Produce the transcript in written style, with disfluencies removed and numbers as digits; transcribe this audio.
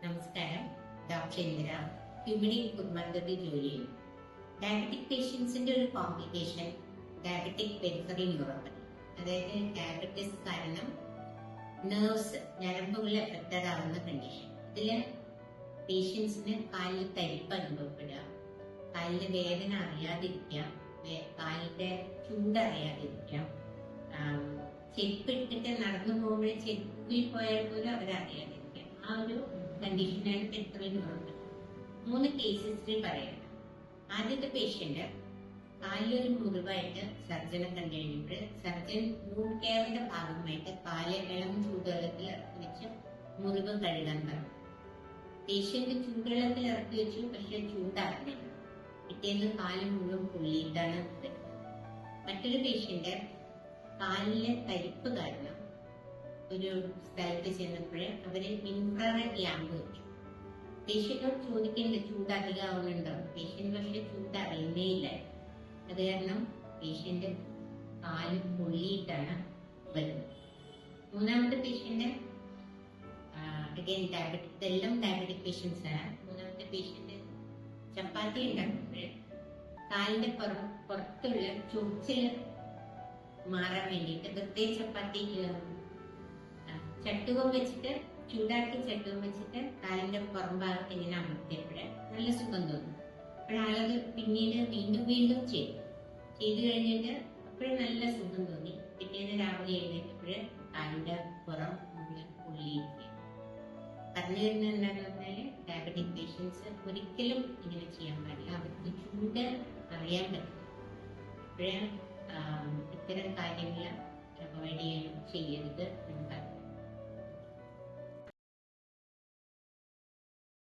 നമസ്കാരം. ഡോക്ടർ ഇന്ദിര ഇവിടെ കുടുംബത്തിൽ ജോലി ചെയ്യുന്നു. ഡയബറ്റിക് പേഷ്യൻസിന്റെ ഒരു കോംപ്ലിക്കേഷൻ ഡയബറ്റിക് പെരിഫറി ന്യൂറോപ്പതി, അതായത് ഡയബറ്റിസ് കാരണം നെർവ്സ് ഞരമ്പുകൾ എഫക്റ്റഡ് ആവുന്ന കണ്ടീഷൻ. ഇതില് പേഷ്യൻസിന് കാലിൽ തരിപ്പ് അനുഭവപ്പെടുക, കാലിന്റെ വേദന അറിയാതിരിക്കുക, കാലിന്റെ ചൂട് അറിയാതിരിക്കുക, ചെരുപ്പിട്ടിട്ട് നടന്നു പോകുമ്പോൾ ചെരുപ്പിൽ പോയാൽ പോലും അവരറിയാതിരിക്കുക. ആ ഒരു കണ്ടീഷനാണ് പെരിഫറി ന്യൂറോപ്പതി. 3 കേസസിൽ പറയണം. ആദ്യത്തെ പേഷ്യന്റ് കാലിലൊരു മുറിവായിട്ട് സർജനെ കണ്ടു കഴിഞ്ഞപ്പോൾ സർജൻ വൂണ്ട് കെയറിന്റെ ഭാഗമായിട്ട് കാല് ഇളം ചൂടുവെള്ളത്തിൽ ഇറക്കി വെച്ച് മുറിവ് കഴുകാൻ പറഞ്ഞു. പേഷ്യന്റ് ചൂടുവെള്ളത്തിൽ ഇറക്കി വെച്ചു, പക്ഷെ ചൂടാറില്ല. പിറ്റേന്ന് കാല് മുഴുവൻ പൊള്ളിയിട്ടാണ്. മറ്റൊരു പേഷ്യന്റ് കാലിലെ തരിപ്പ് കാരണം ഒരു സ്ഥലത്ത് ചെന്നപ്പോൾ അവര് ഇൻഫ്രാറെഡ് ലാമ്പ് വെച്ചു. പേഷ്യന്റിനോട് ചോദിക്കേണ്ടത് ചൂട് അധികമാവുന്നുണ്ടോ? പേഷ്യന്റ് പക്ഷെ ചൂട് അറിയുന്നേ ഇല്ല. അത് കാരണം പേഷ്യന്റ് കാല് പൊള്ളിയിട്ടാണ് വരുന്നത്. മൂന്നാമത്തെ പേഷ്യന്റ് ഇതെല്ലാം ഡയബറ്റിക് പേഷ്യൻസ് ആണ്. മൂന്നാമത്തെ പേഷ്യന്റ് ചപ്പാത്തി ഉണ്ടാക്കുമ്പോൾ കാലിന്റെ പുറത്തുള്ള ചൊറിച്ചില് മാറാൻ വേണ്ടിയിട്ട് പ്രത്യേക ചപ്പാത്തി ചട്ടുകം വെച്ചിട്ട് ചൂടാക്കി ചട്ടുകം വെച്ചിട്ട് കാലിന്റെ പുറം ഭാഗത്ത് ഇങ്ങനെ അമർത്തിയപ്പോഴേ നല്ല സുഖം തോന്നും. അപ്പോഴാളത് പിന്നീട് വീണ്ടും വീണ്ടും ചെയ്തു കഴിഞ്ഞിട്ട് അപ്പോഴും നല്ല സുഖം തോന്നി. പിറ്റേന്ന് രാവിലെ എഴുന്നേറ്റപ്പോഴ് കാലിന്റെ പുറം മുഴുവൻ പൊള്ളിയിരിക്കുക. പറഞ്ഞു വരുന്നത് എന്താണെന്ന് പറഞ്ഞാല് ഡയബറ്റിക് പേഷ്യൻസ് ഒരിക്കലും ഇങ്ങനെ ചെയ്യാൻ പാടില്ല. അവർക്ക് ചൂട് അറിയാൻ പറ്റും. അപ്പോഴേ ഇത്തരം കാര്യങ്ങൾ അവോയ്ഡ് ചെയ്യരുത് എന്ന്